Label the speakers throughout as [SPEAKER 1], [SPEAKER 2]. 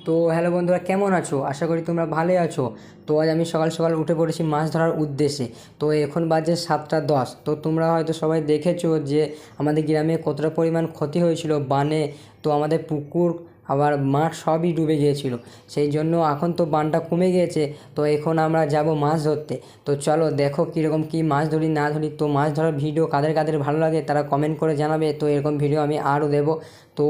[SPEAKER 1] তো হ্যালো বন্ধুরা, কেমন আছো? আশা করি তোমরা ভালোই আছো। তো আজ আমি সকাল সকাল উঠে পড়েছি মাছ ধরার উদ্দেশ্যে। তো এখন বাজে 7টা 10। তো তোমরা হয়তো সবাই দেখেছো যে আমাদের গ্রামে কতটা পরিমাণ ক্ষতি হয়েছিল বানে। তো আমাদের পুকুর আবার মাঠ সবই ডুবে গিয়েছিল। সেই জন্য এখন তো বানটা কমে গিয়েছে। তো এখন আমরা যাব মাছ ধরতে। তো চলো দেখো কীরকম কী মাছ ধরি না ধরি। তো মাছ ধরার ভিডিও কাদের কাদের ভালো লাগে তারা কমেন্ট করে জানাবে। তো এরকম ভিডিও আমি আরও দেবো। তো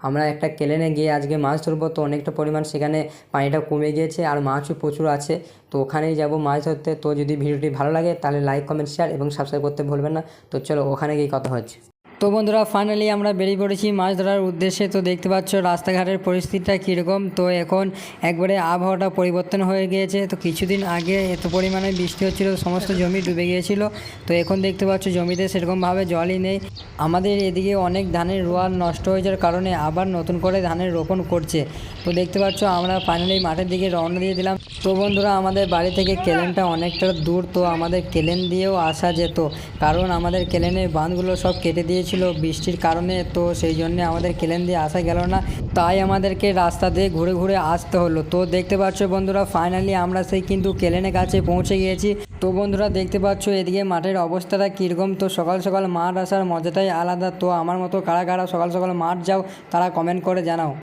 [SPEAKER 1] আমরা একটা কেলেনে গিয়ে আজকে মাছ ধরবো। তো অনেকটা পরিমাণ সেখানে পানিটা কমে গিয়েছে আর মাছও প্রচুর আছে। তো ওখানেই যাব মাছ ধরতে। তো যদি ভিডিওটি ভালো লাগে তাহলে লাইক, কমেন্ট, শেয়ার এবং সাবস্ক্রাইব করতে ভুলবেন না। তো চলো ওখানে গিয়ে কথা হচ্ছে। তো বন্ধুরা, ফাইনালি আমরা বেরিয়ে পড়েছি মাছ ধরার উদ্দেশ্যে। তো দেখতে পাচ্ছ রাস্তাঘাটের পরিস্থিতিটা কীরকম। তো এখন একবারে আবহাওয়াটা পরিবর্তন হয়ে গিয়েছে। তো কিছুদিন আগে এত পরিমাণে বৃষ্টি হচ্ছিল, সমস্ত জমি ডুবে গিয়েছিল। তো এখন দেখতে পাচ্ছ জমিতে সেরকমভাবে জলই নেই। আমাদের এদিকে অনেক ধানের রোয়া নষ্ট হয়ে যাওয়ার কারণে আবার নতুন করে ধানের রোপণ করছে। তো দেখতে পাচ্ছ আমরা ফাইনালি মাঠের দিকে রওনা দিয়ে দিলাম। তো বন্ধুরা, আমাদের বাড়ি থেকে কেলেনটা অনেকটা দূর। তো আমাদের কেলেন দিয়েও আসা যেত, কারণ আমাদের কেলেনের বাঁধগুলো সব কেটে দিয়েছিল বৃষ্টির কারণে। তো সেই জন্যে আমাদের কেলেন দিয়ে আসা গেল না, তাই আমাদেরকে রাস্তা দিয়ে ঘুরে ঘুরে আসতে হলো। তো দেখতে পাচ্ছ বন্ধুরা, ফাইনালি আমরা সেই কিন্তু কেলেনের কাছে পৌঁছে গিয়েছি। তো বন্ধুরা দেখতে পাচ্ছ এদিকে মাঠের অবস্থাটা কীরকম। তো সকাল সকাল মাঠ আসার মজাটাই আলাদা। তো আমার মতো কারা কারা সকাল সকাল মাঠ যাও তারা কমেন্ট করে জানাও।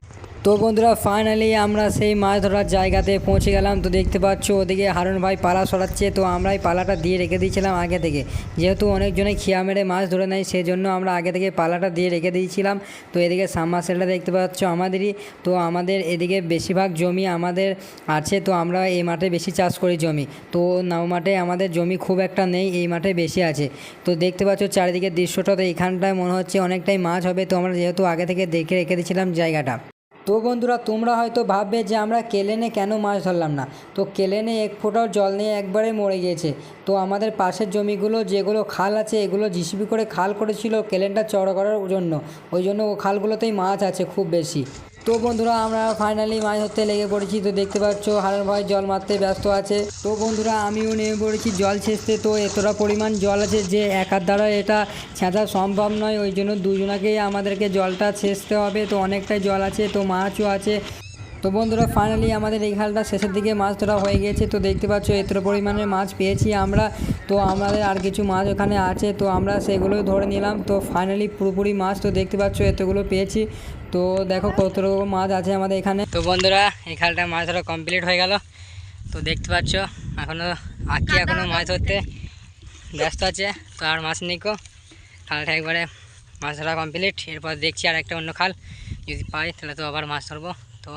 [SPEAKER 1] তো বন্ধুরা, ফাইনালি আমরা সেই মাছ ধরার জায়গাতে পৌঁছে গেলাম। তো দেখতে পাচ্ছ ওদিকে হারুন ভাই পালা সরাচ্ছে। তো আমরাই পালাটা দিয়ে রেখে দিয়েছিলাম আগে থেকে, যেহেতু অনেকজনে খিয়া মেরে মাছ ধরে নেয় সেই জন্য আমরা আগে থেকে পালাটা দিয়ে রেখে দিয়েছিলাম। তো এদিকে সাবমার্সেলটা দেখতে পাচ্ছ আমাদেরই। তো আমাদের এদিকে বেশিরভাগ জমি আমাদের আছে। তো আমরা এই মাঠে বেশি চাষ করি জমি। তো নাও মাঠে আমাদের জমি খুব একটা নেই, এই মাঠে বেশি আছে। তো দেখতে পাচ্ছ চারিদিকে দৃশ্যটা। তো এইখানটায় মনে হচ্ছে অনেকটাই মাছ হবে। তো আমরা যেহেতু আগে থেকে দেখে রেখে দিয়েছিলাম জায়গাটা। তো বন্ধুরা, তোমরা হয়তো ভাববে যে আমরা কেলেনে কেন মাছ ধরলাম না। তো কেলেনে এক ফোঁটাও জল নিয়ে একবারে মরে গিয়েছে। তো আমাদের পাশের জমিগুলো যেগুলো খাল আছে এগুলো জিসিবি করে খাল করেছিল কেলেনটা চড়া করার জন্য। ওই জন্য ও খালগুলোতেই মাছ আছে খুব বেশি। তো বন্ধুরা, আমরা ফাইনালি মাছ ধরতে লেগে পড়েছি। তো দেখতে পাচ্ছ হারুন ভাই জল মারতে ব্যস্ত আছে। তো বন্ধুরা, আমিও নেমে পড়েছি জল ছেঁচতে। তো এতটা পরিমাণ জল আছে যে একার দ্বারা এটা ছেঁচা সম্ভব নয়, ওই জন্য দুজনাকেই আমাদেরকে জলটা ছেঁচতে হবে। তো অনেকটাই জল আছে, তো মাছও আছে। তো বন্ধুরা, ফাইনালি আমাদের এই খালটা শেষের দিকে মাছ ধরা হয়ে গিয়েছে। তো দেখতে পাচ্ছ এত পরিমাণে মাছ পেয়েছি আমরা। তো আমাদের আর কিছু মাছ ওখানে আছে, তো আমরা সেগুলোই ধরে নিলাম। তো ফাইনালি পুরোপুরি মাছ তো দেখতে পাচ্ছ এতগুলো পেয়েছি। তো দেখো কত রকম মাছ আছে আমাদের এখানে। তো বন্ধুরা, এই খালটা মাছ ধরা কমপ্লিট হয়ে গেল। তো দেখতে পাচ্ছ এখনও মাছ ধরতে ব্যস্ত আছে। তো আর মাছ নেই কো, খালটা একবারে মাছ ধরা কমপ্লিট। এরপর দেখছি আর একটা অন্য খাল যদি পাই তাহলে তো আবার মাছ ধরবো। তো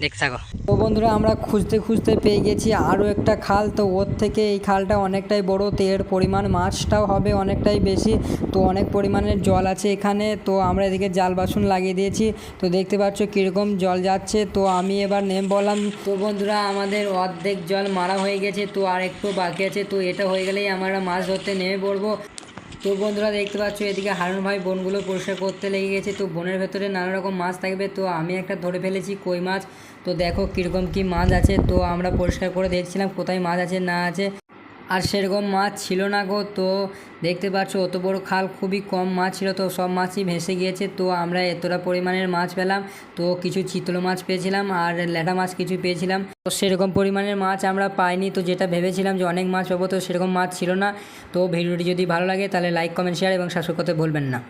[SPEAKER 1] দেখতে থাকো। তো বন্ধুরা, আমরা খুঁজতে খুঁজতে পেয়ে গেছি আরও একটা খাল। তো ওর থেকে এই খালটা অনেকটাই বড়। তো এর পরিমাণ মাছটাও হবে অনেকটাই বেশি। তো অনেক পরিমাণের জল আছে এখানে। তো আমরা এদিকে জাল বাসন লাগিয়ে দিয়েছি। তো দেখতে পাচ্ছ কীরকম জল যাচ্ছে। তো আমি এবার নেমে বললাম। তো বন্ধুরা, আমাদের অর্ধেক জল মারা হয়ে গেছে। তো আর একটু বাকি আছে। তো এটা হয়ে গেলেই আমরা মাছ ধরতে নেমে পড়বো। তো বন্ধুরা দেখতে পাচ্ছ এদিকে হারুন ভাই বনগুলো পরিষ্কার করতে লেগে গেছে। তো বনের ভেতরে নানা রকম মাছ থাকবে। তো আমি একটা ধরে ফেলেছি কই মাছ। তো দেখো কীরকম কী মাছ আছে। তো আমরা পরিষ্কার করে দেখছিলাম কোথায় মাছ আছে না আছে, আর সেরকম মাছ ছিল না গো। তো দেখতে পাচ্ছ অত বড় খাল, খুবই কম মাছ ছিল। তো সব মাছই ভেসে গিয়েছে। তো আমরা এতটা পরিমাণের মাছ পেলাম। তো কিছু চিতল মাছ পেয়েছিলাম আর ল্যাটা মাছ কিছু পেয়েছিলাম। তো সেরকম পরিমাণের মাছ আমরা পাইনি। তো যেটা ভেবেছিলাম যে অনেক মাছ পাবো, তো সেরকম মাছ ছিল না। তো ভিডিওটি যদি ভালো লাগে তাহলে লাইক, কমেন্ট, শেয়ার এবং সাবস্ক্রাইব করতে ভুলবেন না।